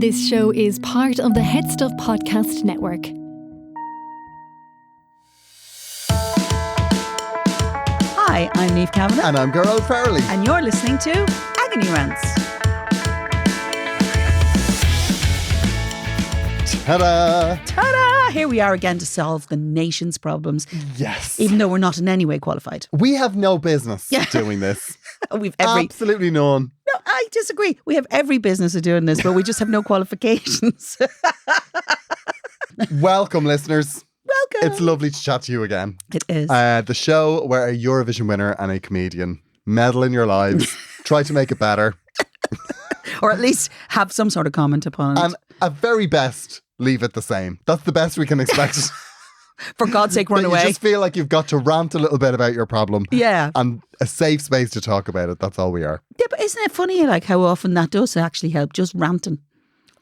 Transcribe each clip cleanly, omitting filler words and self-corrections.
This show is part of the Head Stuff Podcast Network. Hi, I'm Niamh Kavanagh. And I'm Gearóid Farrelly. And you're listening to Agony Rants. Ta-da! Ta-da! Here we are again to solve the nation's problems. Yes. Even though we're not in any way qualified. We have no business doing this. We've Absolutely none. No, I disagree. We have every business of doing this, but we just have no qualifications. Welcome, listeners. Welcome. It's lovely to chat to you again. It is. The show where a Eurovision winner and a comedian meddle in your lives, try to make it better. Or at least have some sort of comment upon it. And at very best, leave it the same. That's the best we can expect. For God's sake, run away. You just feel like you've got to rant a little bit about your problem. Yeah. And a safe space to talk about it. That's all we are. Yeah, but isn't it funny like how often that does actually help, just ranting?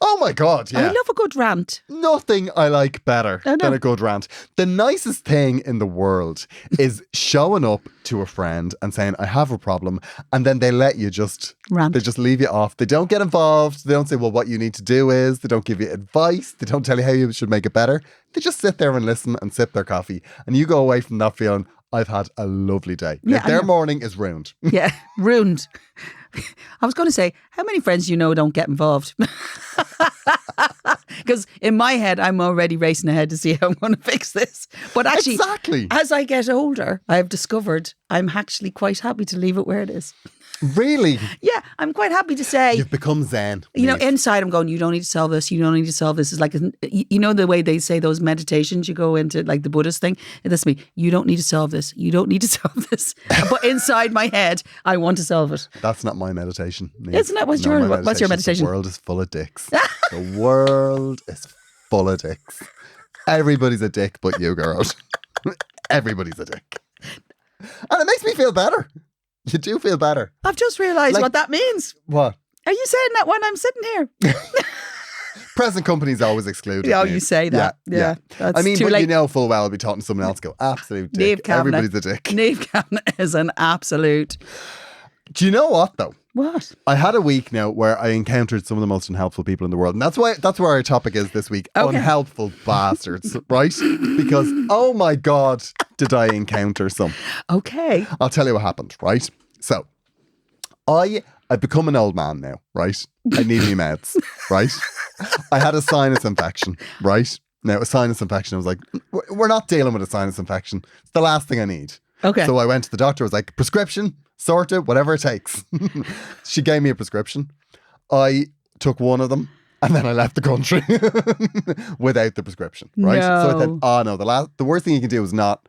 Oh my God, yeah. I love a good rant. Nothing I like better than a good rant. The nicest thing in the world is showing up to a friend and saying, I have a problem. And then they let you just rant. They just leave you off. They don't get involved. They don't say, well, what you need to do is. They don't give you advice. They don't tell you how you should make it better. They just sit there and listen and sip their coffee. And you go away from that feeling, I've had a lovely day. Yeah, Their morning is ruined. Yeah, ruined. I was going to say, how many friends you know don't get involved? Because in my head, I'm already racing ahead to see how I'm going to fix this. But actually, exactly. As I get older, I've discovered I'm actually quite happy to leave it where it is. Really? Yeah, I'm quite happy to say. You've become zen. You know, inside I'm going, you don't need to solve this. You don't need to solve this. It's like, you know, the way they say those meditations, you go into like the Buddhist thing. And that's me. You don't need to solve this. You don't need to solve this. But inside my head, I want to solve it. That's not my meditation. Isn't that what's your meditation? The world is full of dicks. The world is full of dicks. Everybody's a dick but you, Gearóid. Everybody's a dick. And it makes me feel better. You do feel better. I've just realised what that means. What? Are you saying that when I'm sitting here? Present company's always excluded. Oh, you say that. Yeah. I mean, but late. You know full well I'll be talking to someone else go, absolute dick. Everybody's a dick. Niamh Kavanagh is an absolute. Do you know what though? What? I had a week now where I encountered some of the most unhelpful people in the world. And that's where our topic is this week. Okay. Unhelpful bastards, right? Because, oh my God, did I encounter some. Okay. I'll tell you what happened, right? So, I've become an old man now, right? I need me meds, right? I had a sinus infection, right? Now, a sinus infection, I was like, we're not dealing with a sinus infection. It's the last thing I need. Okay. So I went to the doctor, I was like, prescription, sort it, whatever it takes. She gave me a prescription. I took one of them and then I left the country without the prescription, right? No. So I said, oh no, the worst thing you can do is not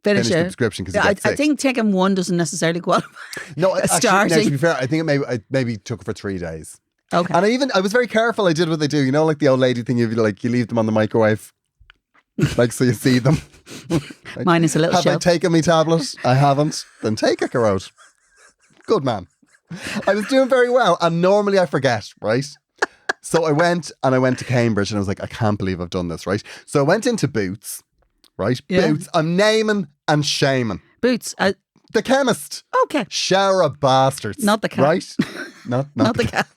finish the prescription because you get sick. I think taking one doesn't necessarily qualify. No, actually, to be fair, I think I maybe took it for 3 days. Okay. And I was very careful. I did what they do. You know, like the old lady thing, you leave them on the microwave. Like, so you see them. Like, mine is a little Have shelf. I taken my tablet? I haven't. Then take it, Gearóid. Good man. I was doing very well. And normally I forget, right? So I went to Cambridge and I was like, I can't believe I've done this, right? So I went into Boots, right? Yeah. Boots. I'm naming and shaming. Boots. The chemist. Okay. Shower of bastards. Not the cat. Right? Not the cat.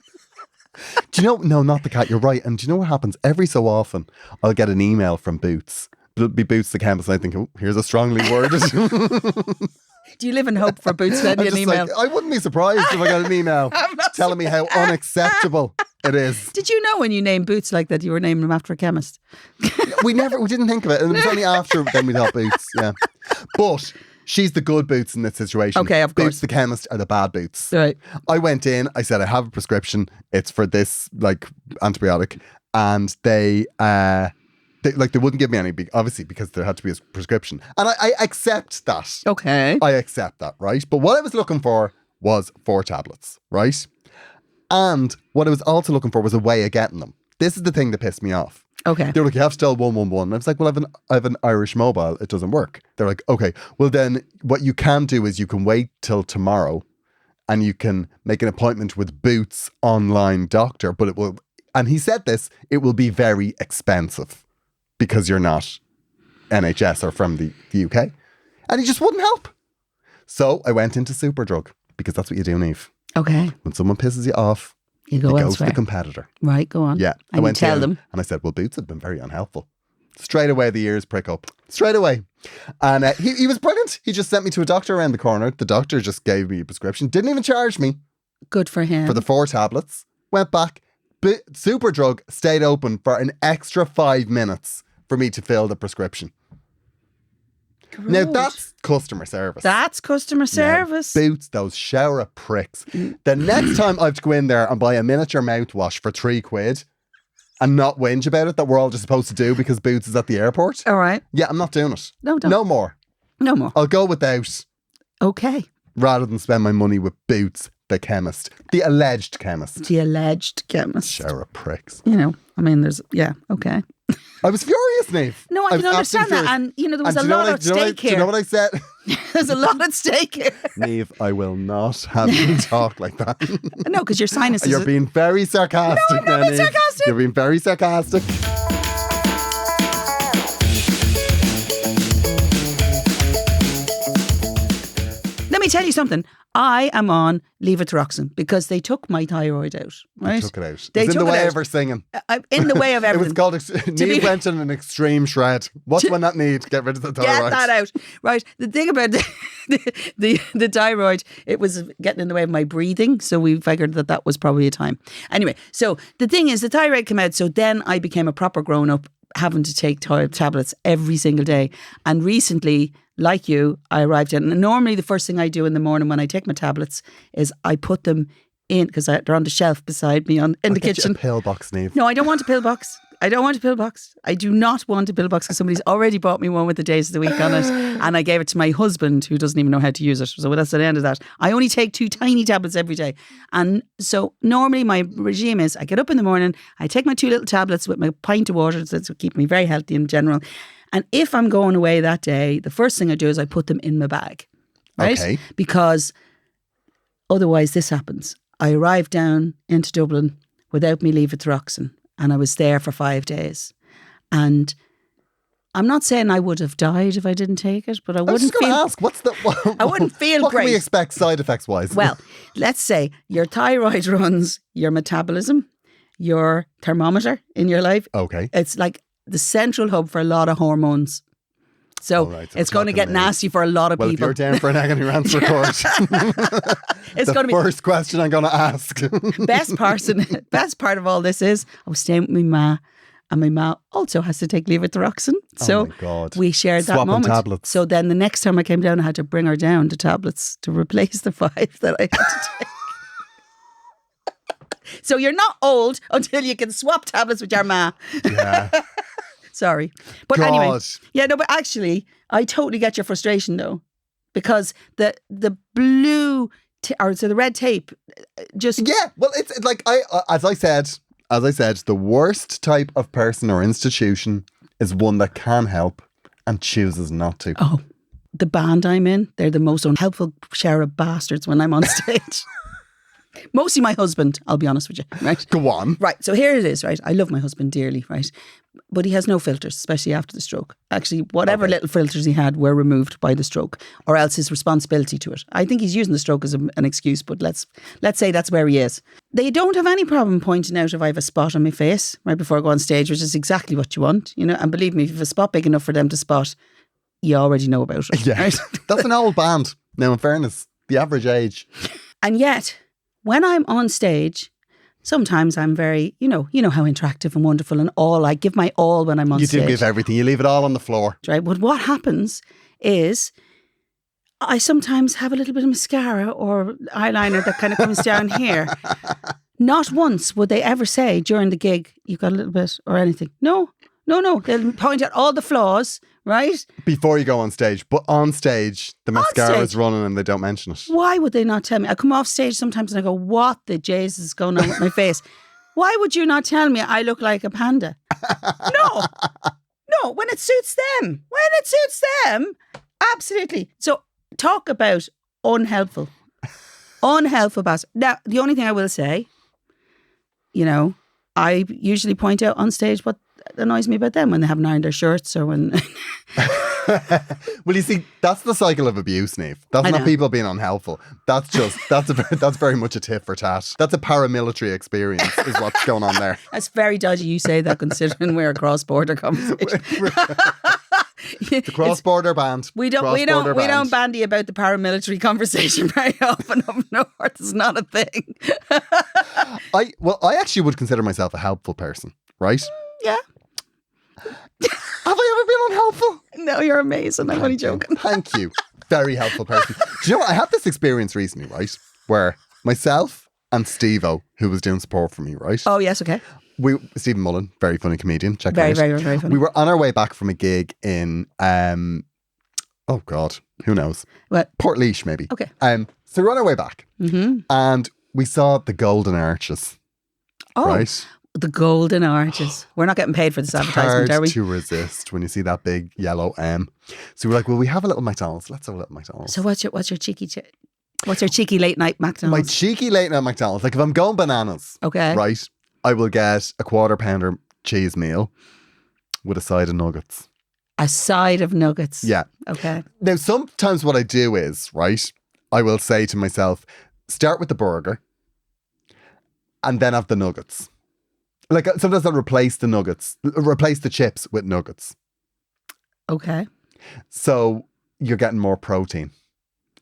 Do you know? No, not the cat. You're right. And do you know what happens? Every so often, I'll get an email from Boots. It'll be Boots the chemist. And I think, oh, here's a strongly worded. Do you live in hope for Boots to send you an email? Like, I wouldn't be surprised if I got an email telling me how unacceptable it is. Did you know when you named Boots like that, you were naming him after a chemist? We didn't think of it. And it was only after then we thought Boots. Yeah. But she's the good Boots in this situation. Okay, of course. Boots the chemist are the bad Boots. Right. I went in, I said, I have a prescription. It's for this like antibiotic. And they wouldn't give me any, obviously, because there had to be a prescription. And I accept that. Okay. I accept that, right? But what I was looking for was 4 tablets, right? And what I was also looking for was a way of getting them. This is the thing that pissed me off. Okay. They were like, you have to dial 111. And I was like, well, I have an Irish mobile. It doesn't work. They're like, okay, well then what you can do is you can wait till tomorrow and you can make an appointment with Boots online doctor, but it will, and he said this, it will be very expensive because you're not NHS or from the UK. And he just wouldn't help. So I went into Superdrug because that's what you do, Niamh. Okay. When someone pisses you off, You go to elsewhere. the competitor. Right, go on. Yeah. And you tell them. And I said, well, Boots have been very unhelpful. Straight away, the ears prick up. Straight away. And he was brilliant. He just sent me to a doctor around the corner. The doctor just gave me a prescription. Didn't even charge me. Good for him. For the 4 tablets. Went back. Superdrug stayed open for an extra 5 minutes for me to fill the prescription. Good. Now, that's customer service. That's customer service. Now, Boots, those shower pricks. The next time I have to go in there and buy a miniature mouthwash for £3 and not whinge about it that we're all just supposed to do because Boots is at the airport. All right. Yeah, I'm not doing it. No, don't. No more. No more. I'll go without. Okay. Rather than spend my money with Boots, the chemist. The alleged chemist. The alleged chemist. Shower pricks. You know, I mean, okay. I was furious, Niamh. No, I can understand that. And, you know, there was a lot at stake here. Do you know what I said? There's a lot at stake here. Niamh, I will not have you talk like that. No, because your sinuses... You're being very sarcastic. No, I'm not being sarcastic. You're being very sarcastic. Let me tell you something. I am on levothyroxine because they took my thyroid out. Right? They took it out. They It's in took the it way out. of her singing. In the way of It everything. was called, Niamh went in an extreme shred. What's when that need? Get rid of the thyroid. Get that out. Right. The thing about the thyroid, it was getting in the way of my breathing. So we figured that was probably a time. Anyway, so the thing is the thyroid came out. So then I became a proper grown up having to take thyroid tablets every single day. And recently, like you, I arrived in. And normally the first thing I do in the morning when I take my tablets is I put them in, because they're on the shelf beside me in the kitchen. A pillbox, Niamh. No, I don't want a pillbox. I don't want a pillbox. I do not want a pillbox because somebody's already bought me one with the days of the week on it. And I gave it to my husband who doesn't even know how to use it. So that's the end of that. I only take 2 tiny tablets every day. And so normally my regime is I get up in the morning, I take my 2 little tablets with my pint of water to keep me very healthy in general. And if I'm going away that day, the first thing I do is I put them in my bag. Right? Okay. Because otherwise this happens. I arrived down into Dublin without me levothyroxine. And I was there for 5 days. And I'm not saying I would have died if I didn't take it, but I was wouldn't just going feel... to ask, I wouldn't feel what great. What can we expect side effects wise? Well, let's say your thyroid runs your metabolism, your thermometer in your life. Okay. It's like the central hub for a lot of hormones. So Right, so it's going to get nasty for a lot of well, people. if you're down for an agony rant report, It's going to be first question I'm going to ask. best part of all this is I was staying with my ma, and my ma also has to take levothyroxine. So my God. we shared that Swapping moment. tablets. So then the next time I came down, I had to bring her down to tablets to replace the 5 that I had to take. So you're not old until you can swap tablets with your ma. Yeah. Sorry. But God. anyway. Yeah, no, but actually, I totally get your frustration though. Because the blue, the red tape just... Yeah, well, it's like, as I said, the worst type of person or institution is one that can help and chooses not to. Oh, the band I'm in, they're the most unhelpful shower of bastards when I'm on stage. Mostly my husband, I'll be honest with you, right? Go on. Right, so here it is, right? I love my husband dearly, right? But he has no filters, especially after the stroke. Actually, whatever little filters he had were removed by the stroke, or else his responsibility to it. I think he's using the stroke as an excuse, but let's say that's where he is. They don't have any problem pointing out if I have a spot on my face right before I go on stage, which is exactly what you want, you know. And believe me, if you have a spot big enough for them to spot, you already know about it. Yeah, right? That's an old band. Now, in fairness, the average age. And yet, when I'm on stage, sometimes I'm very, you know how interactive and wonderful and all. I give my all when I'm on stage. You do give everything. You leave it all on the floor. Right. But what happens is I sometimes have a little bit of mascara or eyeliner that kind of comes down here. Not once would they ever say during the gig, you've got a little bit or anything. No. They'll point out all the flaws, right? Before you go on stage. But on stage, the mascara is running and they don't mention it. Why would they not tell me? I come off stage sometimes and I go, what the Jesus is going on with my face? Why would you not tell me I look like a panda? No, when it suits them. Absolutely. So talk about unhelpful. Unhelpful bastards. Now, the only thing I will say, I usually point out on stage what annoys me about them when they haven't ironed their shirts or when Well, you see, that's the cycle of abuse, Niamh. That's I not know. people being unhelpful. That's very much a tit for tat. That's a paramilitary experience, is what's going on there. That's very dodgy you say that considering we're a cross-border conversation. The cross-border band. We don't bandy about the paramilitary conversation very often up north. It's not a thing. I actually would consider myself a helpful person, right? Yeah. Have I ever been unhelpful? No, you're amazing. I'm only joking. Thank you. Very helpful person. Do you know what? I had this experience recently, right? Where myself and Steve-O, who was doing support for me, right? Oh, yes, okay. Stephen Mullen, very funny comedian. Check Very, him out. very, very funny. We were on our way back from a gig in, oh God, who knows? What? Portlaoise, maybe. Okay. So we're on our way back and we saw the Golden Arches, Oh, right? the Golden Arches. We're not getting paid for this advertisement, Hard are we? to resist when you see that big yellow M. So we're like, well, we have a little McDonald's. Let's have a little McDonald's. So what's your cheeky late night My McDonald's? cheeky late night McDonald's. Like if I'm going bananas, Okay. right, I will get a quarter pounder cheese meal with a side of nuggets. A side of nuggets. Yeah. Okay. Now, sometimes what I do is, right, I will say to myself, start with the burger and then have the nuggets. Like sometimes I'll replace the chips with nuggets. Okay. So you're getting more protein,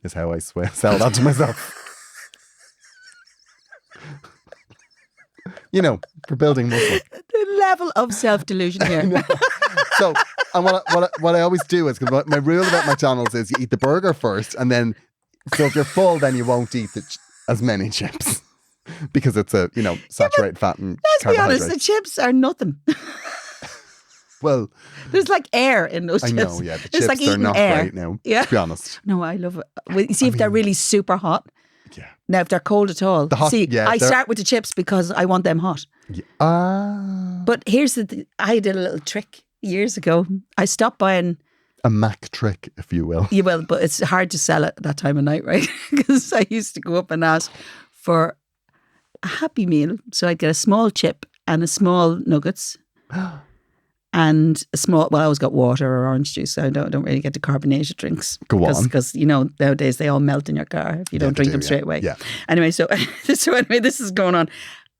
is how I sell that to myself. You know, for building muscle. The level of self-delusion here. So, and what I always do is, because my rule about McDonald's is you eat the burger first, and then, so if you're full, then you won't eat as many chips. Because it's a, saturated fat and Let's be carbohydrates. honest, the chips are nothing. Well, There's like air in those I chips. know, yeah, the It's chips like are eating not air. great now, Yeah. to be honest. No, I love it. Well, you see, if they're really super hot. Yeah. Now, if they're cold at all. I start with the chips because I want them hot. Yeah. But here's I did a little trick years ago. I stopped buying. A Mac trick, if you will. You will, but it's hard to sell it that time of night, right? Because I used to go up and ask for a Happy Meal. So I'd get a small chip and a small nuggets. And a small, I always got water or orange juice. So I don't really get the carbonated drinks. Go on. Because, nowadays they all melt in your car if you don't drink them straight away. Yeah. Anyway, so this is going on.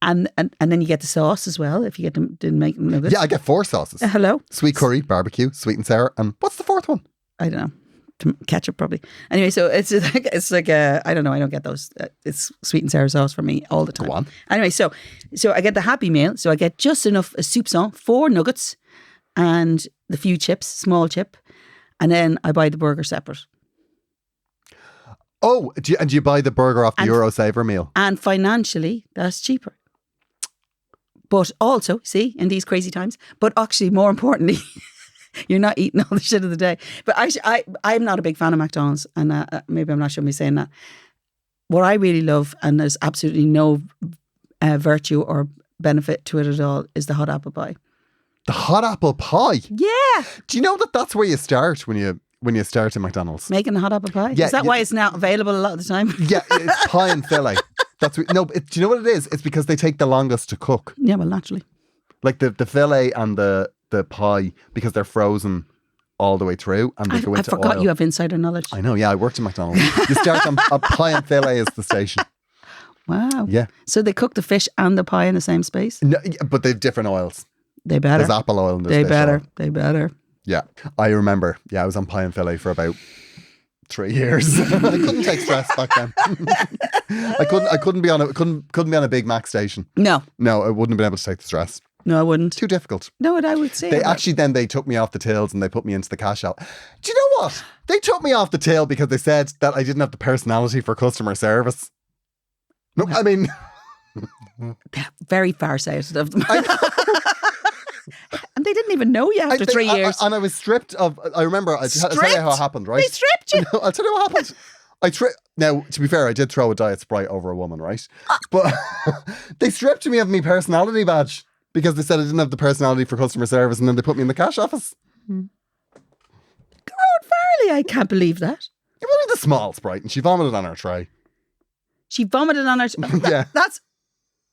And then you get the sauce as well if you get them, didn't make nuggets. Yeah, I get 4 sauces. Hello? Sweet curry, barbecue, sweet and sour. And what's the 4th one? I don't know. Ketchup probably. Anyway, so it's like I don't know. I don't get those. It's sweet and sour sauce for me all the time. Go on. Anyway, so I get the Happy Meal. So I get just enough soupçon, 4 nuggets, and the few chips, small chip, and then I buy the burger separate. Oh, do you buy the burger off the Eurosaver meal? And financially, that's cheaper. But also, see, in these crazy times, but actually more importantly, you're not eating all the shit of the day. But I'm not a big fan of McDonald's, and maybe I'm not sure me saying that. What I really love, and there's absolutely no virtue or benefit to it at all, is the hot apple pie. The hot apple pie? Yeah. Do you know that's where you start when you start in McDonald's? Making a hot apple pie? Yeah, is that why it's now available a lot of the time? Yeah, it's pie and fillet. Do you know what it is? It's because they take the longest to cook. Yeah, well, naturally. Like the fillet and the pie, because they're frozen all the way through and they go into oil. I forgot you have insider knowledge. I know, yeah, I worked in McDonald's. You start on a pie and fillet is the station. Wow. Yeah. So they cook the fish and the pie in the same space? No, but they've different oils. They better. There's apple oil and there's fish oil. They better. Yeah. I remember, I was on pie and fillet for about 3 years. I couldn't take stress back then. I couldn't be on a Big Mac station. No, I wouldn't have been able to take the stress. I wouldn't. Too difficult. No, I would say. They took me off the tills and they put me into the cash out. Do you know what? They took me off the till because they said that I didn't have the personality for customer service. No, I mean, very farsighted of them. And they didn't even know you after 3 years. And I was stripped of. I remember. I'll tell you how it happened. Right? They stripped you. I'll tell you what happened. Now, to be fair, I did throw a Diet Sprite over a woman, right? But they stripped me of my personality badge because they said I didn't have the personality for customer service, and then they put me in the cash office. Gearóid Farley, I can't believe that. It was only the small Sprite, and she vomited on her tray. She vomited on her. Yeah. That's.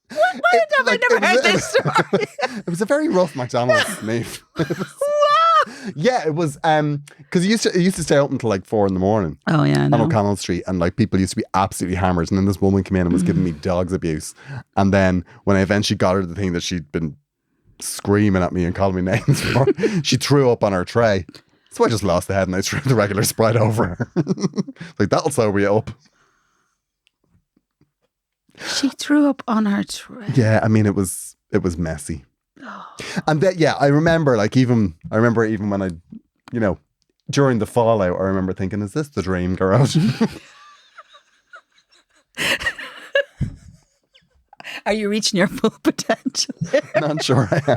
Why have I never heard this story? It was a very rough McDonald's, Niamh. Wow! Yeah, it was because it used to stay open until like 4 a.m. Oh yeah, I on know. O'Connell Street, and like people used to be absolutely hammered. And then this woman came in and was giving me dogs abuse. And then when I eventually got her the thing that she'd been screaming at me and calling me names for, she threw up on her tray. So I just lost the head and I threw the regular Sprite over her. Like, that'll sober you up. She threw up on her tray. Yeah, I mean, it was messy. And then, yeah, I remember even when I, during the fallout, I remember thinking, is this the dream, Gearóid? Are you reaching your full potential? Not sure I am.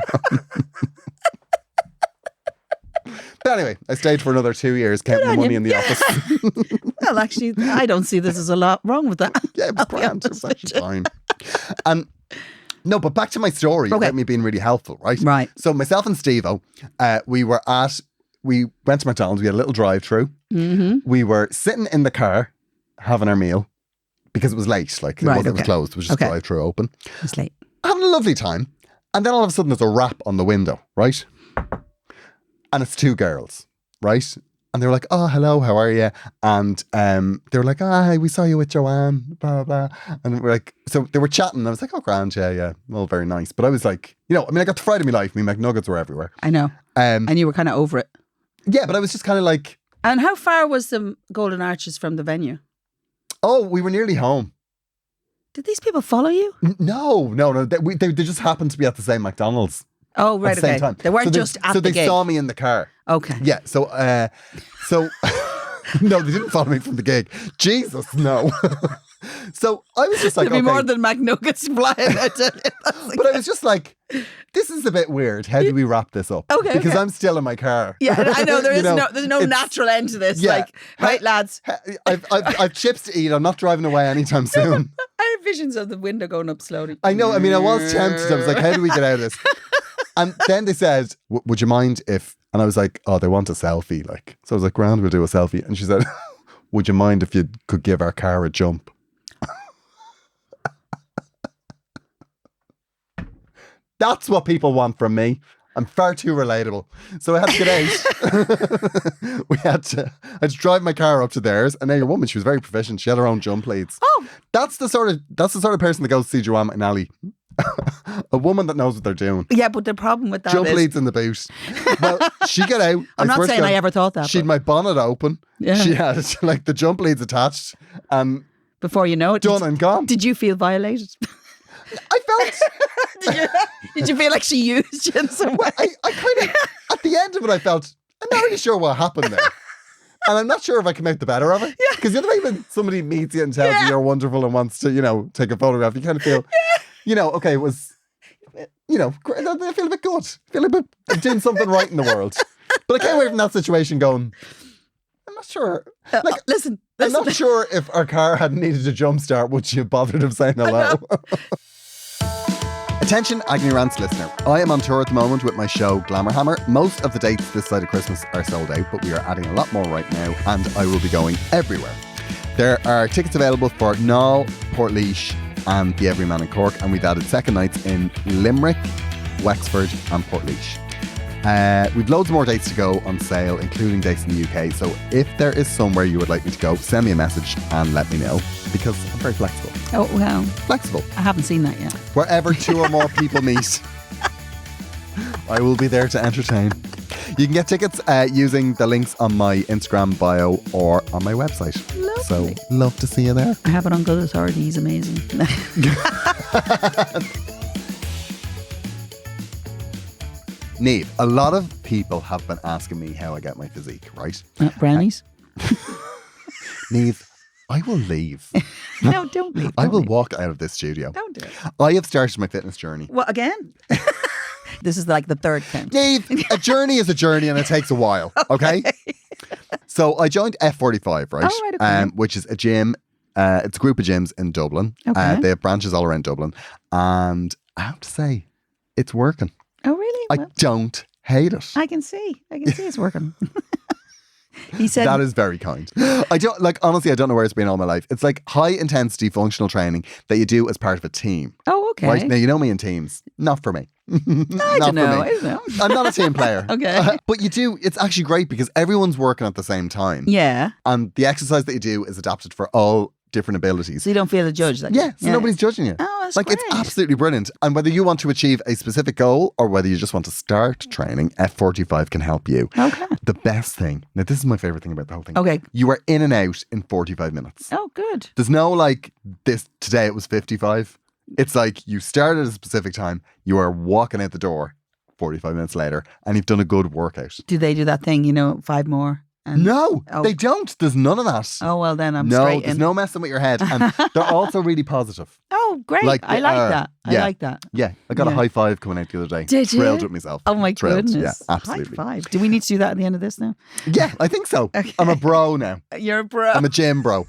But anyway, I stayed for another 2 years counting the money in the office. Well, actually, I don't see this as a lot wrong with that. Yeah, it was grand. It was actually fine. No, but back to my story about me being really helpful, right? Right. So myself and Steve-O, we went to McDonald's. We had a little drive-through. Mm-hmm. We were sitting in the car having our meal because it was late. Like, it was closed. It was just drive-through open. It's late. Having a lovely time. And then all of a sudden there's a rap on the window, right? And it's 2 girls, right? And they were like, oh, hello, how are you? And they were like, oh, hey, we saw you with Joanne, blah, blah. And we're like, so they were chatting. And I was like, oh, grand, yeah. Well, very nice. But I was like, I got the Friday of my life. Me McNuggets were everywhere. I know. And you were kind of over it. Yeah, but I was just kind of like. And how far was the Golden Arches from the venue? Oh, we were nearly home. Did these people follow you? No. They just happened to be at the same McDonald's. Oh, right, at the same time. They weren't just at the gig. So they saw me in the car. Okay. Yeah, so no, they didn't follow me from the gig. Jesus, no. So I was just like, there'll be more than McNuggets flying out. But I was just like, this is a bit weird. How do we wrap this up? Okay. Because I'm still in my car. Yeah, I know there's no natural end to this. Yeah. Like, right, lads. I've chips to eat. I'm not driving away anytime soon. I have visions of the window going up slowly. I know. I mean, I was tempted. I was like, how do we get out of this? And then they said, would you mind if, and I was like, oh, they want a selfie. Like, so I was like, grand, we'll do a selfie. And she said, would you mind if you could give our car a jump? That's what people want from me. I'm far too relatable. So I had to get out. I had to drive my car up to theirs. And now your woman, she was very proficient. She had her own jump leads. Oh, that's the sort of person that goes to see Joanne McNally. A woman that knows what they're doing. yeah, but the problem with that Jump is... leads in the boot. Well, she got out. I'm not saying I ever thought that. She had my bonnet open. Yeah. She had like the jump leads attached. And before you know it... done and gone. Did you feel violated? I felt... did you feel like she used you in some way? I kind of... At the end of it, I felt... I'm not really sure what happened there. And I'm not sure if I can make the better of it. Yeah. Because the other way when somebody meets you and tells you you're wonderful and wants to, take a photograph, you kind of feel... okay, it was, I feel a bit good. I feel a bit doing something right in the world. But I came away from that situation going, I'm not sure. Listen. I'm not sure if our car had needed a jump start, would you have bothered of saying hello? Attention, Agony Rants listener. I am on tour at the moment with my show Glamour Hammer. Most of the dates this side of Christmas are sold out, but we are adding a lot more right now, and I will be going everywhere. There are tickets available for Knoll, Portlaoise, and the Everyman in Cork, and we've added second nights in Limerick, Wexford and Portlaoise. We've loads more dates to go on sale, including dates in the UK, so if there is somewhere you would like me to go, send me a message and let me know, because I'm very flexible. Oh, wow. Flexible. I haven't seen that yet. Wherever 2 or more people meet, I will be there to entertain. You can get tickets using the links on my Instagram bio or on my website. Lovely. So, love to see you there. I have it on good authority. He's amazing. Niamh, a lot of people have been asking me how I get my physique, right? Brownies? Niamh, I will leave. No, don't leave. I will walk out of this studio. Don't do it. I have started my fitness journey. Well, again? This is like the third count. Niamh, a journey is a journey and it takes a while, okay? So I joined F45, right? Oh, right, okay. Which is a gym. It's a group of gyms in Dublin. Okay. They have branches all around Dublin. And I have to say, it's working. Oh, really? I don't hate it. I can see it's working. He said That is very kind. I don't honestly, I don't know where it's been all my life. It's like high intensity functional training that you do as part of a team. Oh, okay. Right? Now, you know me in teams. Not for me. I don't know. I'm not a team player. Okay. But you do, it's actually great because everyone's working at the same time. Yeah. And the exercise that you do is adapted for all different abilities. So you don't feel a judge. Like, yeah, so nobody's judging you. Oh, that's like, great. it's absolutely brilliant. And whether you want to achieve a specific goal or whether you just want to start training, F45 can help you. Okay. The best thing, now this is my favourite thing about the whole thing. Okay. You are in and out in 45 minutes. Oh, good. There's no like this, today it was 55. It's like you started at a specific time, you are walking out the door 45 minutes later and you've done a good workout. Do they do that thing, 5 more? And, No, they don't. There's none of that. Oh, well, then I'm No, straight there's in. no messing with your head. And they're also really positive. Oh, great. Like I they like are. that. I Yeah. like that. Yeah, I got a Yeah. high five coming out the other day. Did you? Thrilled with myself. Oh, my Thrilled. goodness. Yeah, absolutely. High five. Do we need to do that at the end of this now? Yeah, I think so. Okay. I'm a bro now. You're a bro. I'm a gym bro.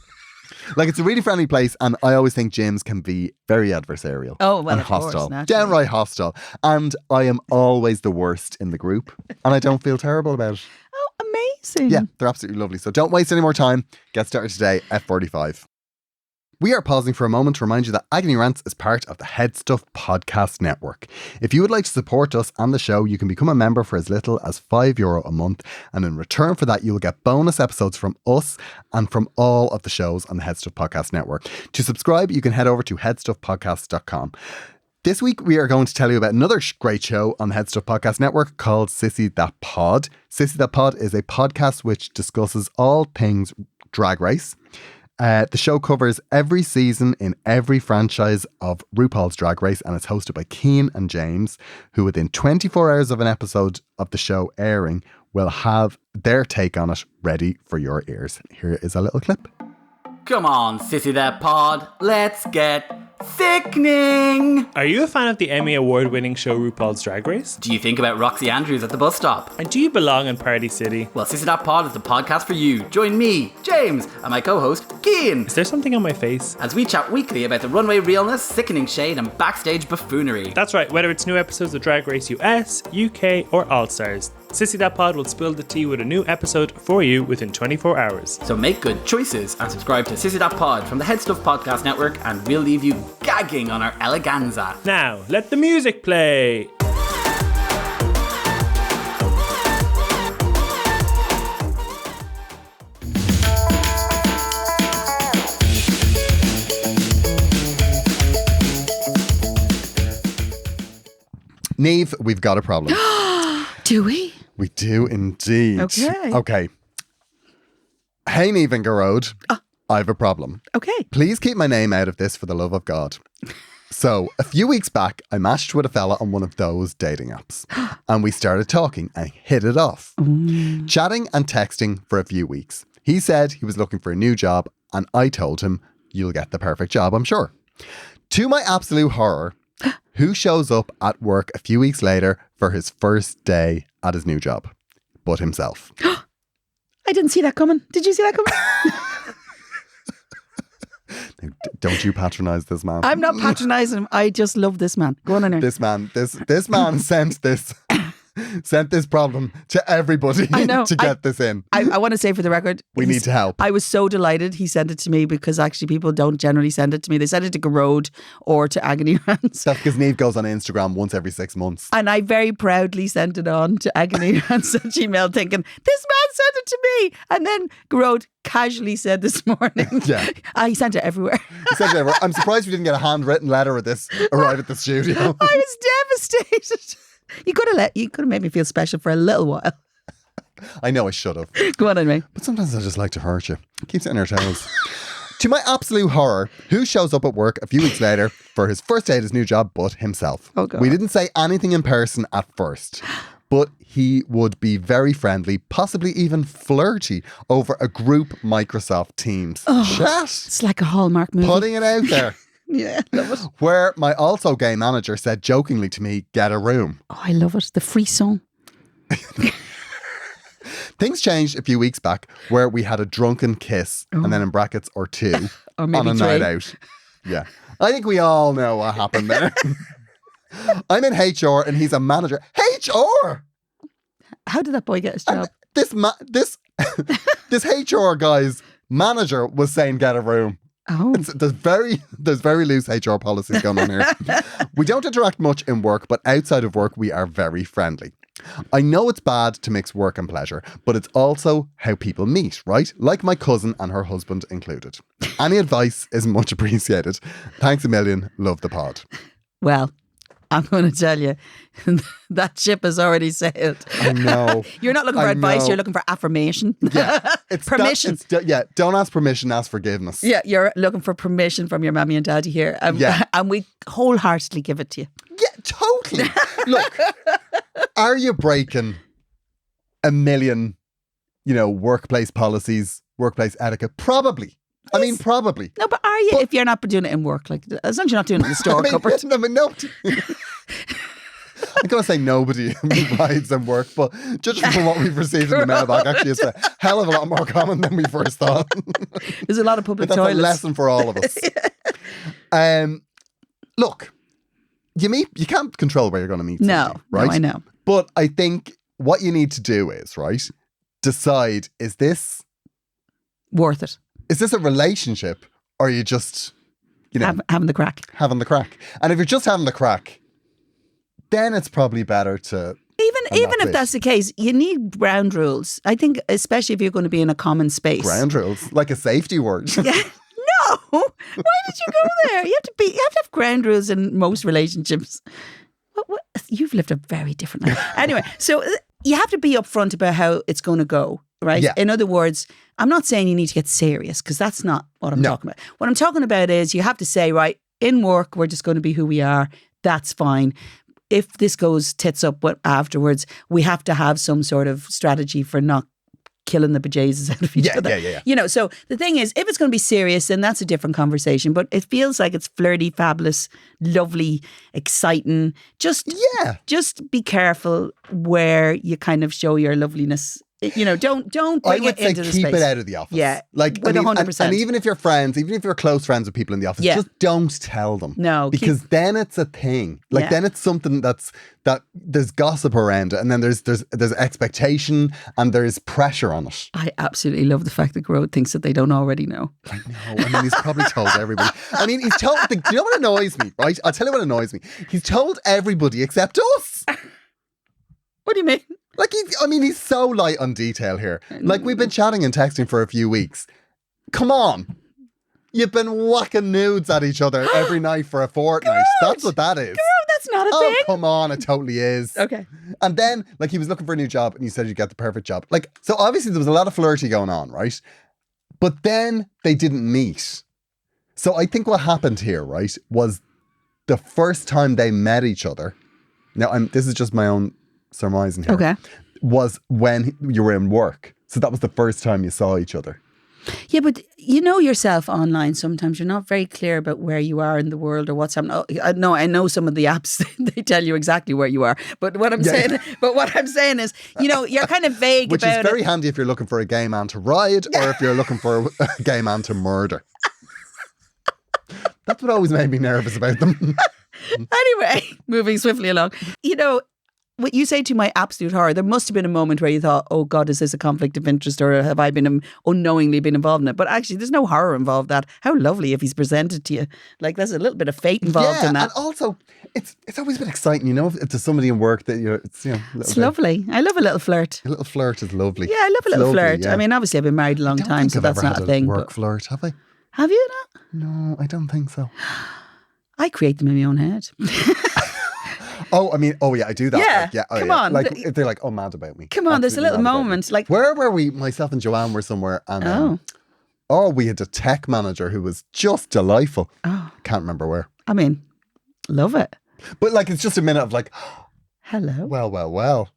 Like, it's a really friendly place, and I always think gyms can be very adversarial. Oh, well, and of course, hostile. naturally. Downright hostile. And I am always the worst in the group, and I don't feel terrible about it. Oh, amazing. Yeah, they're absolutely lovely. So don't waste any more time. Get started today, F45. We are pausing for a moment to remind you that Agony Rants is part of the Head Stuff Podcast Network. If you would like to support us and the show, you can become a member for as little as €5 a month. And in return for that, you will get bonus episodes from us and from all of the shows on the Head Stuff Podcast Network. To subscribe, you can head over to headstuffpodcast.com. This week, we are going to tell you about another great show on the Head Stuff Podcast Network called Sissy That Pod. Sissy That Pod is a podcast which discusses all things Drag Race. The show covers every season in every franchise of RuPaul's Drag Race, and it's hosted by Cian and James, who within 24 hours of an episode of the show airing will have their take on it ready for your ears. Here is a little clip. Come on, Sissy That Pod, let's get sickening! Are you a fan of the Emmy Award-winning show RuPaul's Drag Race? Do you think about Roxy Andrews at the bus stop? And do you belong in Party City? Well, Sissy That Pod is the podcast for you. Join me, James, and my co-host, Cian, Is there something on my face? as we chat weekly about the runway realness, sickening shade, and backstage buffoonery. That's right, whether it's new episodes of Drag Race US, UK, or All Stars, Sissy That Pod will spill the tea with a new episode for you within 24 hours. So make good choices and subscribe to Sissy That Pod from the Head Stuff Podcast Network, and we'll leave you gagging on our eleganza. Now, let the music play! Niamh, we've got a problem. Do we? We do indeed. Okay. Okay. Hey, Niamh and Gearoid. I have a problem. Okay. Please keep my name out of this for the love of God. So, a few weeks back, I matched with a fella on one of those dating apps. And we started talking and hit it off. Chatting and texting for a few weeks. He said he was looking for a new job, and I told him, you'll get the perfect job, I'm sure. To my absolute horror, who shows up at work a few weeks later for his first day at his new job? But himself. I didn't see that coming. Did you see that coming? Now, don't you patronise this man. I'm not patronising him. I just love this man. Go on in there. This man sent this problem to everybody I know. to get this in. I want to say for the record, We need to help. I was so delighted he sent it to me because actually people don't generally send it to me. They send it to Gearóid or to Agony Rants. That's because Niamh goes on Instagram once every 6 months. And I very proudly sent it on to Agony Rants at Gmail thinking, this man sent it to me. And then Gearóid casually said this morning, Yeah. He sent it everywhere. He said, I'm surprised we didn't get a handwritten letter of this arrive at the studio. I was devastated. You could have made me feel special for a little while. I know I should have. Go on anyway. But sometimes I just like to hurt you. Keeps it in our toes. To my absolute horror, who shows up at work a few weeks later for his first day at his new job but himself? Oh, God. We didn't say anything in person at first, but he would be very friendly, possibly even flirty over a group Microsoft Teams chat. It's like a Hallmark movie. Putting it out there. Yeah, love it. Where my also gay manager said jokingly to me, get a room. Oh, I love it. The frisson. Things changed a few weeks back where we had a drunken kiss and then in brackets or two Or maybe on a 3. night out. Yeah. I think we all know what happened there. I'm in HR and he's a manager. HR! How did that boy get his job? This This HR guy's manager was saying get a room. Oh. There's very loose HR policies going on here. We don't interact much in work, but outside of work, we are very friendly. I know it's bad to mix work and pleasure, but it's also how people meet, right? Like my cousin and her husband included. Any advice is much appreciated. Thanks a million. Love the pod. Well, I'm going to tell you, that ship has already sailed. I know. You're not looking for advice, you're looking for affirmation. Yeah. Permission. Don't ask permission, ask forgiveness. Yeah, you're looking for permission from your mammy and daddy here. And we wholeheartedly give it to you. Yeah, totally. Look, are you breaking a million, workplace policies, workplace etiquette? Probably. I mean, probably. No, but are you, if you're not doing it in work? Like, as long as you're not doing it in the store cupboard. No, I'm going to say nobody rides and work, but judging from what we've received in the mailbag, actually it's a hell of a lot more common than we first thought. There's a lot of public that's toilets. A lesson for all of us. Look, you can't control where you're going to meet somebody, right? No, I know. But I think what you need to do is, right, decide, is this worth it? Is this a relationship, or are you just, having the crack? Having the crack. And if you're just having the crack, then it's probably better to... Even if that's the case, you need ground rules. I think, especially if you're going to be in a common space. Ground rules? Like a safety word. Yeah. No. Why did you go there? You have to have ground rules in most relationships. What? You've lived a very different life. Anyway, so you have to be upfront about how it's going to go, right? Yeah. In other words, I'm not saying you need to get serious, because that's not what I'm talking about. What I'm talking about is you have to say, right, in work, we're just going to be who we are. That's fine. If this goes tits up afterwards, we have to have some sort of strategy for not killing the bejesus out of each other. Yeah. So the thing is, if it's going to be serious, then that's a different conversation. But it feels like it's flirty, fabulous, lovely, exciting. Just be careful where you kind of show your loveliness. Don't bring it into the space. Keep it out of the office. Yeah, with 100%. And even if you're friends, even if you're close friends with people in the office, just don't tell them. No, because then it's a thing. Then it's something that there's gossip around it, and then there's expectation and there's pressure on it. I absolutely love the fact that Gearóid thinks that they don't already know. I know. I mean, he's probably told everybody. I mean, he's told. Do you know what annoys me? Right? I'll tell you what annoys me. He's told everybody except us. What do you mean? He's so light on detail here. Like, we've been chatting and texting for a few weeks. Come on. You've been whacking nudes at each other every night for a fortnight. Gearóid! That's what that is. Gearóid, that's not a thing. Oh, come on. It totally is. Okay. And then, he was looking for a new job and you said you'd get the perfect job. So obviously there was a lot of flirty going on, right? But then they didn't meet. So I think what happened here, right, was the first time they met each other. Now, this is just my own surmising here. Okay. Was when you were in work. So that was the first time you saw each other. Yeah, but you know yourself online, sometimes you're not very clear about where you are in the world or what's happening. I know some of the apps, they tell you exactly where you are. But what I'm saying is, you're kind of vague Which about it. Which is very handy if you're looking for a gay man to ride or if you're looking for a gay man to murder. That's what always made me nervous about them. Anyway, moving swiftly along. What you say to my absolute horror, there must have been a moment where you thought, oh God, is this a conflict of interest, or have I been unknowingly been involved in it? But actually, there's no horror involved in that. How lovely if he's presented to you. There's a little bit of fate involved in that. And also, it's always been exciting, if to somebody in work that it's lovely. I love a little flirt. A little flirt is lovely. Yeah, I love a little lovely, flirt. yeah. I mean, obviously I've been married a long time, so that's not a thing. Work flirt, have I? Have you not? No, I don't think so. I create them in my own head. Yeah, I do that. Yeah, come on. If they're mad about me. Come on, there's a little moment. Where were we? Myself and Joanne were somewhere, and we had a tech manager who was just delightful. Oh, can't remember where. I mean, love it. But it's just a minute of hello. Well.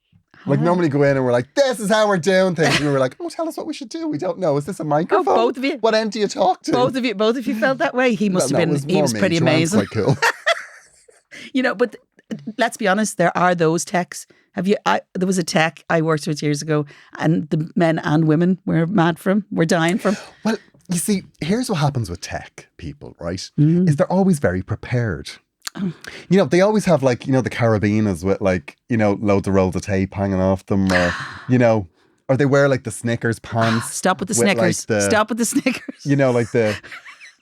Normally go in and we're like, this is how we're doing things. And we were like, tell us what we should do. We don't know. Is this a microphone? Oh, both of you. What end do you talk to? Both of you felt that way. He must have been. He was pretty amazing. Quite cool. But let's be honest. There are those techs. There was a tech I worked with years ago, and the men and women were mad from. Were dying from. Well, you see, here's what happens with tech people, right? Mm. Is they're always very prepared. Oh. They always have the carabinas with loads of rolls of tape hanging off them, or Or they wear like the Snickers pants. Stop with the like, Snickers. Stop with the Snickers. You know, like the...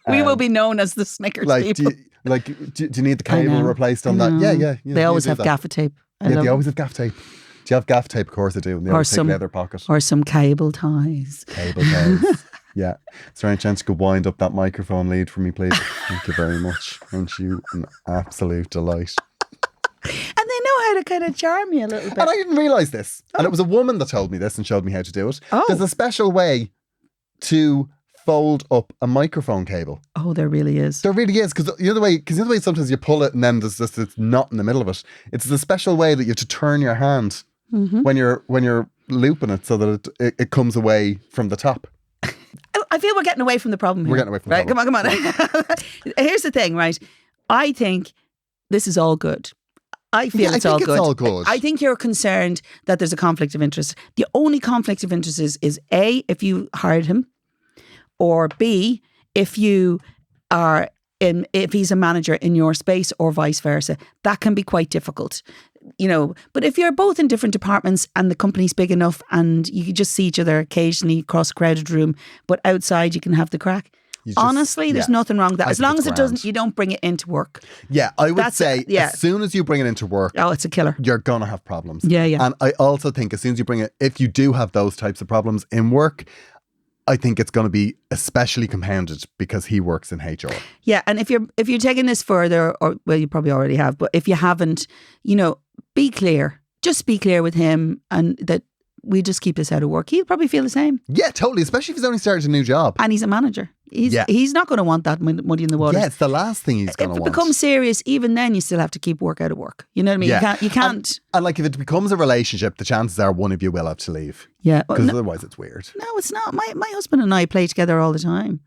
we will be known as the Snickers like, people. Do you need the cable replaced on that? Yeah. They always have gaffer tape. They always have gaff tape. Do you have gaff tape? Of course I do. And they always take leather pocket. Or some cable ties. Cable ties. Yeah. Is there any chance you could wind up that microphone lead for me, please? Thank you very much. Aren't you an absolute delight? And they know how to kind of charm you a little bit. And I didn't realise this. And it was a woman that told me this and showed me how to do it. Oh. There's a special way to fold up a microphone cable. Oh, there really is. There really is. Because the other way sometimes you pull it and then there's just this knot in the middle of it. It's a special way that you have to turn your hand when you're looping it so that it comes away from the top. I feel we're getting away from the problem here. We're getting away from the problem. Come on. Here's the thing, right? I think this is all good. I feel it's all good. I think you're concerned that there's a conflict of interest. The only conflict of interest is A, if you hired him, or B, if he's a manager in your space, or vice versa. That can be quite difficult. But if you're both in different departments and the company's big enough and you can just see each other occasionally across a crowded room, but outside you can have the crack. Honestly, there's nothing wrong with that. As long as you don't bring it into work. Yeah, I would say as soon as you bring it into work, it's a killer. You're going to have problems. Yeah. And I also think as soon as you bring it, if you do have those types of problems in work, I think it's going to be especially compounded because he works in HR. Yeah, and if you're taking this further, or well, you probably already have, but if you haven't, be clear. Just be clear with him, and that we just keep this out of work. He'll probably feel the same. Yeah, totally. Especially if he's only started a new job. And he's a manager. He's not going to want that muddy in the water. Yeah, it's the last thing he's going to want. If it becomes serious, even then you still have to keep work out of work. You know what I mean? Yeah. You can't. And like if it becomes a relationship, the chances are one of you will have to leave. Yeah. Because otherwise it's weird. No, it's not. My husband and I play together all the time.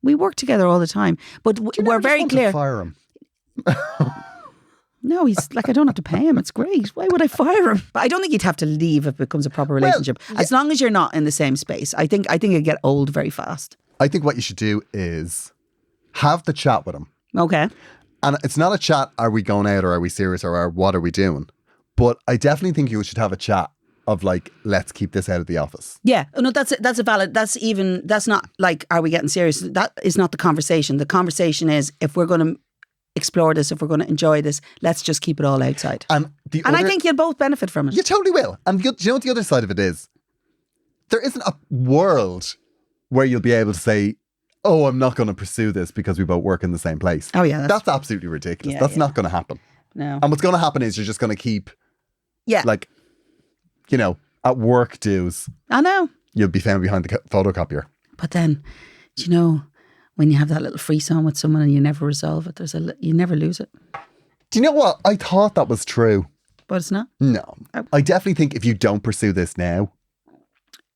We work together all the time. But we're very clear. To fire him? No, he's like, I don't have to pay him. It's great. Why would I fire him? But I don't think you'd have to leave if it becomes a proper relationship. As long as you're not in the same space. I think it'd get old very fast. I think what you should do is have the chat with him. Okay. And it's not a chat, are we going out or are we serious or what are we doing? But I definitely think you should have a chat of like, let's keep this out of the office. Yeah. No, that's a valid, that's not like, are we getting serious? That is not the conversation. The conversation is, if we're going to explore this, if we're going to enjoy this, let's just keep it all outside. And I think you'll both benefit from it. You totally will. And do you know what the other side of it is? There isn't a world where you'll be able to say, oh, I'm not going to pursue this because we both work in the same place. Oh yeah. That's absolutely ridiculous. That's not going to happen. No. And what's going to happen is you're just going to keep like, at work dues. I know. You'll be found behind the photocopier. But then, when you have that little frisson with someone and you never resolve it, you never lose it. Do you know what? I thought that was true. But it's not? No. I definitely think if you don't pursue this now.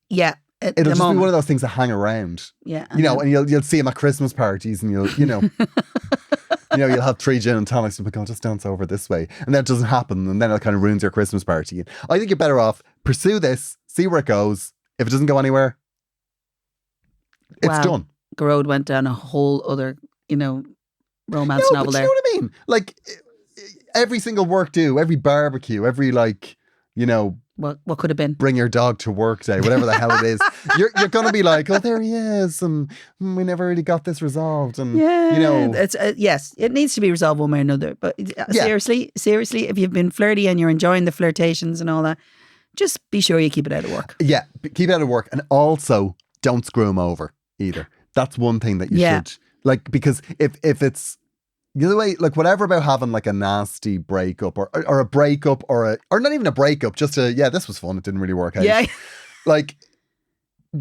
Yeah. It'll just be one of those things that hang around. Yeah. And you'll see him at Christmas parties and you'll you'll have 3 gin and tonics and be like, just dance over this way. And then it doesn't happen. And then it kind of ruins your Christmas party. And I think you're better off, pursue this, see where it goes. If it doesn't go anywhere, it's done. Gearóid went down a whole other, romance novel there. You know what I mean? Like, every single work do, every barbecue, every what could have been? Bring your dog to work day, whatever the hell it is. You're going to be like, oh, there he is. And we never really got this resolved. And, it's yes, it needs to be resolved one way or another. But seriously, if you've been flirty and you're enjoying the flirtations and all that, just be sure you keep it out of work. Yeah, keep it out of work. And also, don't screw him over either. That's one thing that you should, because if it's the other way, whatever about having a nasty breakup or a breakup or not even a breakup, just this was fun, it didn't really work out. Yeah.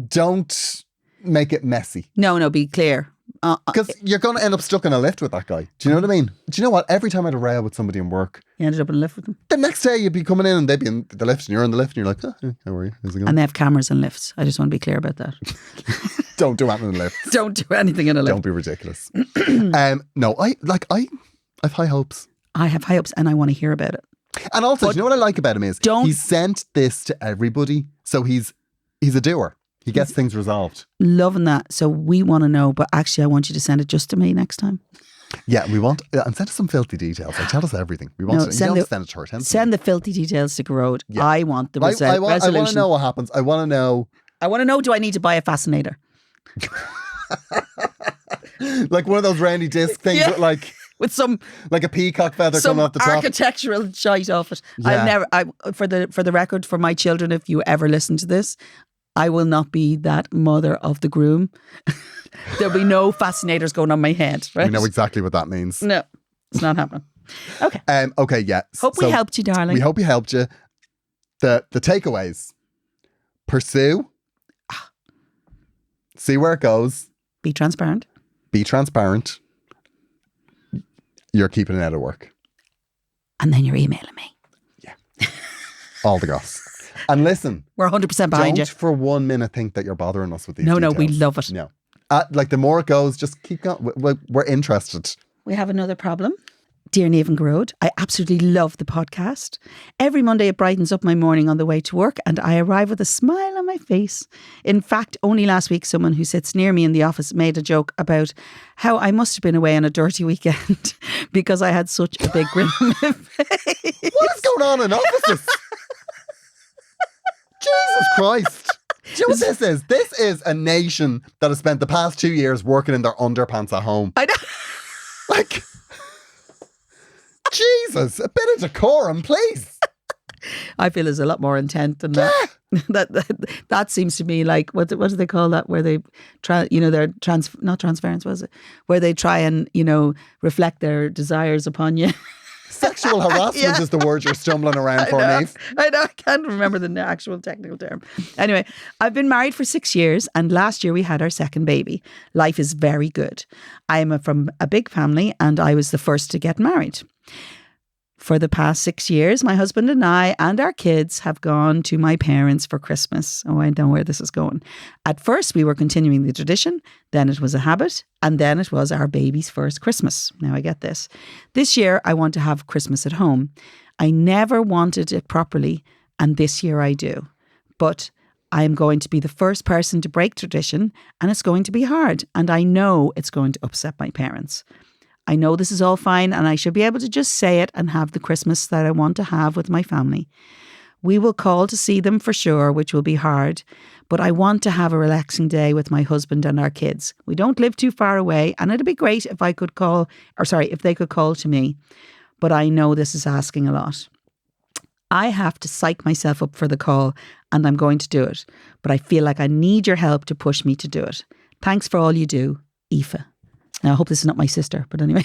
Don't make it messy. No, be clear. Because you're going to end up stuck in a lift with that guy. Do you know what I mean? Do you know what? Every time I had a row with somebody in work, you ended up in a lift with them. The next day you'd be coming in and they'd be in the lift and you're in the lift and you're like, how are you? How's it going? And they have cameras in lifts. I just want to be clear about that. Don't do anything in a lift. Don't do anything in a lift. Don't be ridiculous. No, I've high hopes. I have high hopes and I want to hear about it. And also, do you know what I like about him is he sent this to everybody. So he's a doer. He gets things resolved. Loving that. So we want to know, but actually I want you to send it just to me next time. Yeah, we want, and send us some filthy details. Like, tell us everything. We want No, to, send you don't the- have to send it to her. Send the filthy details to Gearóid. Yeah. I want the I resolution. want to know what happens. I want to know. I want to know, do I need to buy a fascinator? Like one of those roundy disc things Yeah. with like a peacock feather some coming off the top. architectural shite off it. Yeah. For the record, for my children, if you ever listen to this, I will not be that mother of the groom. There'll be no fascinators going on my head. Right? We know exactly what that means. No, it's not happening. Okay. Okay, yeah. Hope we helped you, darling. We hope we helped you. The takeaways. Pursue. See where it goes. Be transparent. Be transparent. You're keeping it out of work. And then you're emailing me. All the goss. And listen. We're 100% behind don't you. for 1 minute think that you're bothering us with these No, details. we love it. No. Like the more it goes, just keep going. We're interested. We have another problem. Dear Niamh and Gearoid, I absolutely love the podcast. Every Monday it brightens up my morning on the way to work and I arrive with a smile on my face. In fact, only last week someone who sits near me in the office made a joke about how I must have been away on a dirty weekend because I had such a big grin on my face. What is going on in offices? Jesus Christ. Do you know what this is? This is a nation that has spent the past 2 years working in their underpants at home. I know. Like, Jesus, a bit of decorum, please. I feel is a lot more intent than that. That seems to me like what do they call that? Where they try, they're not transference, was it? Where they try and reflect their desires upon you. Sexual harassment is the word you're stumbling around for, Niamh. I know. I can't remember the actual technical term. Anyway, I've been married for 6 years, and last year we had our second baby. Life is very good. I am from a big family, and I was the first to get married. For the past 6 years, my husband and I and our kids have gone to my parents for Christmas. Oh, I know where this is going. At first, we were continuing the tradition. Then it was a habit. And then it was our baby's first Christmas. Now I get this. This year, I want to have Christmas at home. I never wanted it properly. And this year I do. But I am going to be the first person to break tradition. And it's going to be hard. And I know it's going to upset my parents. I know this is all fine and I should be able to just say it and have the Christmas that I want to have with my family. We will call to see them for sure, which will be hard, but I want to have a relaxing day with my husband and our kids. We don't live too far away and it'd be great if if they could call to me, but I know this is asking a lot. I have to psych myself up for the call and I'm going to do it, but I feel like I need your help to push me to do it. Thanks for all you do, Aoife. Now, I hope this is not my sister, but anyway.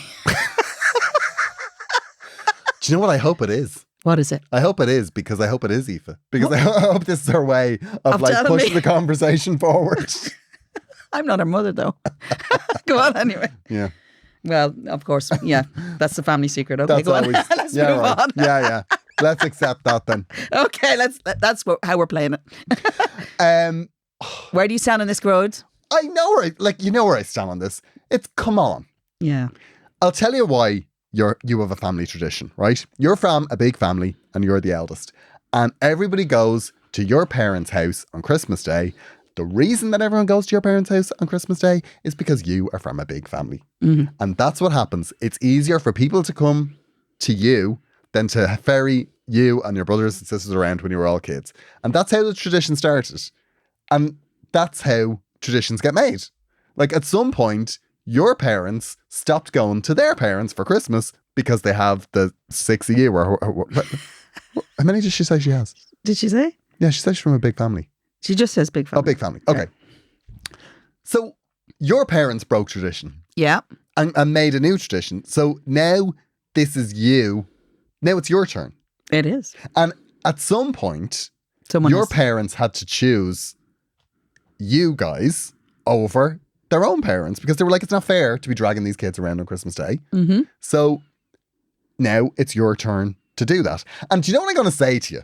Do you know what I hope it is? What is it? I hope it is because I hope it is Aoife. Because I hope this is her way of telling pushing me. the conversation forward. I'm not her mother, though. Go on, anyway. Yeah. Well, of course, yeah. That's the family secret. Okay, That's go always. on. Let's yeah, move right. on. Yeah. Let's accept that then. Okay, that's how we're playing it. Where do you stand on this, Gearóid? I know where I stand on this. It's come on. Yeah. I'll tell you why you have a family tradition, right? You're from a big family and you're the eldest. And everybody goes to your parents' house on Christmas Day. The reason that everyone goes to your parents' house on Christmas Day is because you are from a big family. Mm-hmm. And that's what happens. It's easier for people to come to you than to ferry you and your brothers and sisters around when you were all kids. And that's how the tradition started. And that's how traditions get made. Like at some point, your parents stopped going to their parents for Christmas because they have the 6 a year. How many did she say she has? Did she say? Yeah, she said she's from a big family. She just says big family. Oh, big family. Okay. So your parents broke tradition. Yeah. And made a new tradition. So now this is you. Now it's your turn. It is. And at some point, Your parents had to choose you guys over their own parents because they were like, it's not fair to be dragging these kids around on Christmas Day. Mm-hmm. So now it's your turn to do that. And do you know what I'm going to say to you?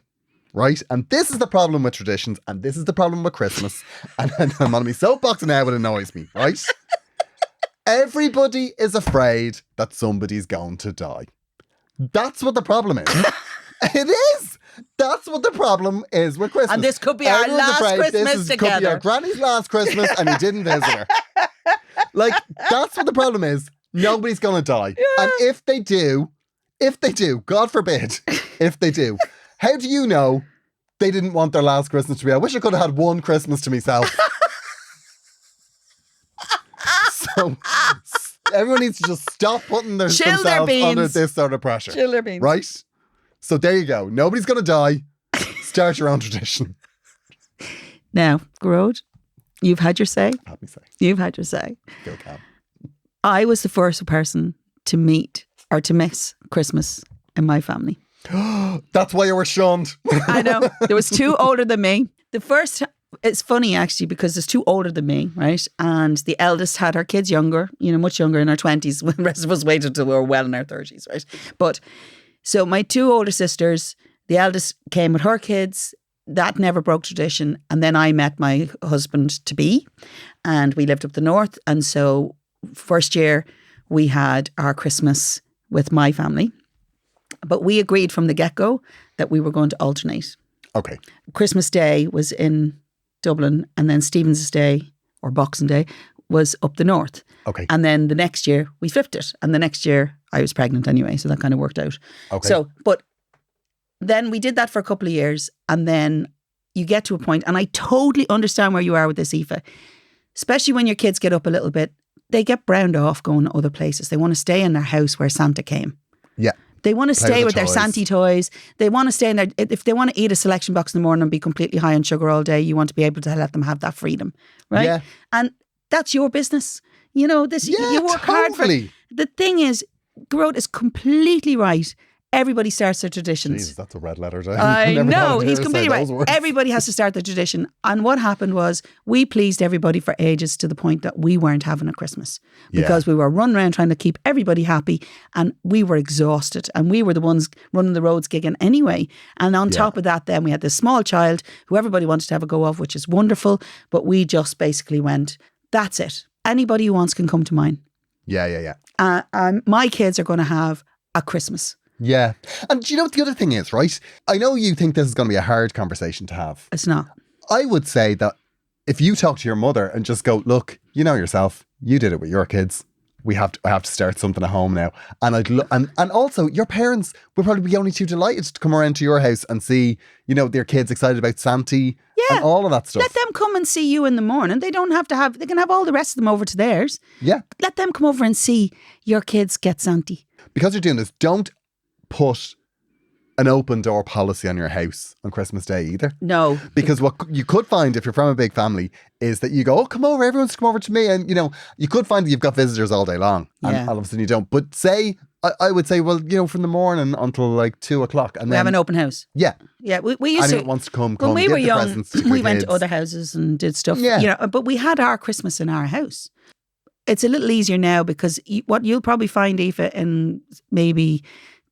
Right? And this is the problem with traditions and this is the problem with Christmas. And I'm on me soapbox now, it annoys me, right? Everybody is afraid that somebody's going to die. That's what the problem is. It is. That's what the problem is with Christmas. And this could be our last Christmas together. Could be our granny's last Christmas and he didn't visit her. Like, that's what the problem is. Nobody's going to die. And if they do, God forbid, if they do, how do you know they didn't want their last Christmas to be? I wish I could have had one Christmas to myself. So everyone needs to just stop putting themselves under this sort of pressure. Chill their beans. Right? So there you go. Nobody's going to die. Start your own tradition. Now, Gearóid, you've had your say. Have me say. You've had your say. Go, Cam. I was the first person to meet or to miss Christmas in my family. That's why you were shunned. I know. There was two older than me. The first, it's funny actually because there's two older than me, right? And the eldest had her kids younger, much younger in her 20s. The rest of us waited till we were well in our 30s, right? But so my two older sisters, the eldest came with her kids. That never broke tradition. And then I met my husband to be, and we lived up the north. And so first year we had our Christmas with my family. But we agreed from the get-go that we were going to alternate. Okay. Christmas Day was in Dublin, and then Stephen's Day or Boxing Day was up the north. Okay. And then the next year we flipped it. And the next year I was pregnant anyway, so that kind of worked out. Okay. So, but then we did that for a couple of years, and then you get to a point, and I totally understand where you are with this, Aoife, especially when your kids get up a little bit, they get browned off going to other places. They want to stay in their house where Santa came. Yeah. They want to stay with their Santy toys. They want to stay in their, if they want to eat a selection box in the morning and be completely high on sugar all day, you want to be able to let them have that freedom, right? Yeah. And that's your business. You work hard for it. The thing is, Gearóid is completely right. Everybody starts their traditions. Jesus, that's a red letter day. I Never know, thought I'd he's hear completely say right. those words. Everybody has to start their tradition. And what happened was we pleased everybody for ages to the point that we weren't having a Christmas because we were running around trying to keep everybody happy, and we were exhausted, and we were the ones running the roads gigging anyway. And on top of that, then we had this small child who everybody wanted to have a go of, which is wonderful. But we just basically went, that's it. Anybody who wants can come to mine. Yeah. And my kids are going to have a Christmas. Yeah. And do you know what the other thing is, right? I know you think this is going to be a hard conversation to have. It's not. I would say that if you talk to your mother and just go, look, you know yourself, you did it with your kids. I have to start something at home now. And and also your parents would probably be only too delighted to come around to your house and see, their kids excited about Santy and all of that stuff. Let them come and see you in the morning. They don't have to they can have all the rest of them over to theirs. Yeah. Let them come over and see your kids get Santy. Because you're doing this, don't put an open door policy on your house on Christmas Day either. No. Because what you could find if you're from a big family is that you go, oh, come over, everyone's come over to me. And, you could find that you've got visitors all day long. And all of a sudden you don't. But say, I would say, well, from the morning until like 2:00. And we have an open house. Yeah. Yeah. We used anyone to. wants to come, when we were young, we went kids. to other houses and did stuff. Yeah. But we had our Christmas in our house. It's a little easier now because what you'll probably find, Aoife, in maybe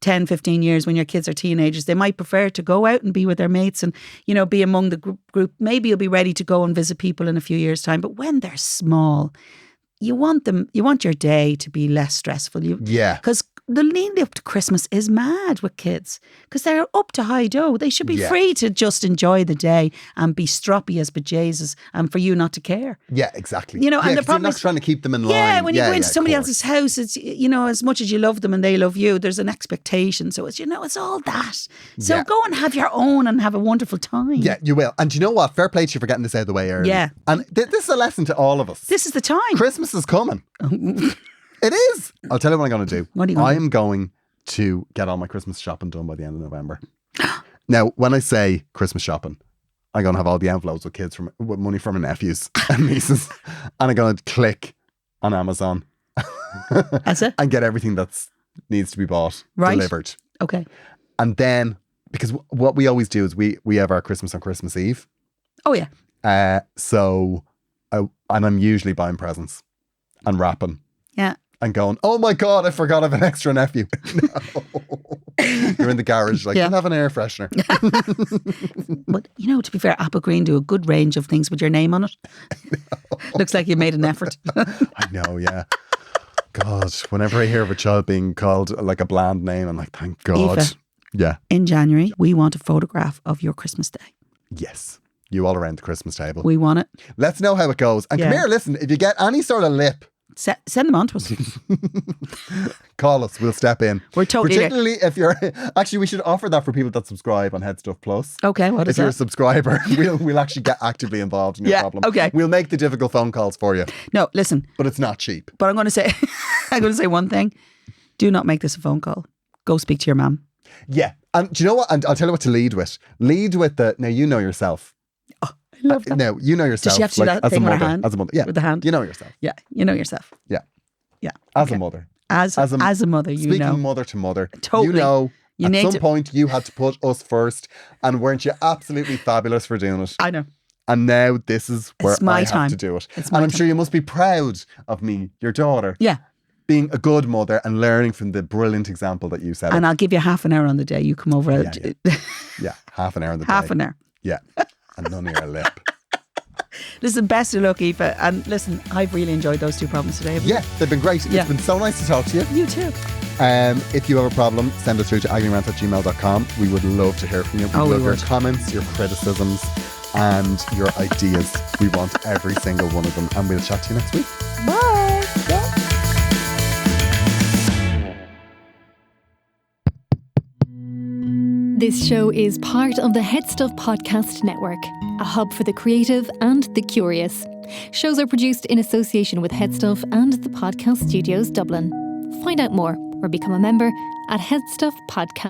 10, 15 years when your kids are teenagers, they might prefer to go out and be with their mates and, be among the group. Maybe you'll be ready to go and visit people in a few years' time. But when they're small, you want your day to be less stressful. Because the lead up to Christmas is mad with kids because they're up to high dough. They should be free to just enjoy the day and be stroppy as bejesus and for you not to care. Yeah, exactly. And the problem you're not trying to keep them in line. Yeah, when you go into somebody else's house, it's, as much as you love them and they love you, there's an expectation. So it's, it's all that. So go and have your own and have a wonderful time. Yeah, you will. And do you know what? Fair play to you for getting this out of the way early. Yeah. And this is a lesson to all of us. This is the time. Christmas is coming. It is. I'll tell you what I'm going to do. What are you I am going to get all my Christmas shopping done by the end of November. Now, when I say Christmas shopping, I'm going to have all the envelopes with money from my nephews and nieces. And I'm going to click on Amazon. That's it? And get everything that needs to be bought delivered. Okay. And then, because what we always do is we have our Christmas on Christmas Eve. Oh, yeah. And I'm usually buying presents and wrapping. Yeah. And going, oh my God, I forgot I have an extra nephew. No. You're in the garage, like, you'll have an air freshener. But, to be fair, Apple Green do a good range of things with your name on it. Looks like you made an effort. I know, yeah. God, whenever I hear of a child being called like a bland name, I'm like, thank God. Aoife, yeah. In January, we want a photograph of your Christmas day. Yes. You all around the Christmas table. We want it. Let's know how it goes. And come here, listen, if you get any sort of lip Send them on to us. Call us. We'll step in. We're totally there. Particularly if you're... Actually, we should offer that for people that subscribe on Head Stuff Plus. Okay, what is If you're a that? subscriber, we'll actually get actively involved in your Yeah, problem. okay. We'll make the difficult phone calls for you. No, listen. But it's not cheap. But I'm going to say, one thing. Do not make this a phone call. Go speak to your mum. Yeah. And do you know what? And I'll tell you what to lead with. Lead with the... Now, you know yourself. I love that. Now, you know yourself. Does she have to do that as thing a with her mother, hand? As a mother. Yeah. With the hand? You know yourself. Yeah, you know yourself. Yeah. Yeah. As okay. a mother. As a mother, you Speaking know. mother to mother. Totally. You know, You at need some to- point you had to put us first, and weren't you absolutely fabulous for doing it? I know. And now this is where It's my I time. have to do it. It's And my I'm time. sure you must be proud of me, your daughter, Yeah. being a good mother and learning from the brilliant example that you set And up. I'll give you half an hour on the day. You come over. Yeah, half an hour in the half day. an hour. Yeah, and none of your lip. Listen, best of luck, Aoife. And listen, I've really enjoyed those two problems today. Yeah, they've been great. Yeah. It's been so nice to talk to you. You too. If you have a problem, send us through to agonyrant@gmail.com. We would love to hear from you. We Oh, we love your would. comments, your criticisms, and your ideas. We want every single one of them. And we'll chat to you next week. Bye. This show is part of the Head Stuff Podcast Network, a hub for the creative and the curious. Shows are produced in association with Head Stuff and the Podcast Studios Dublin. Find out more or become a member at Headstuff Podcast.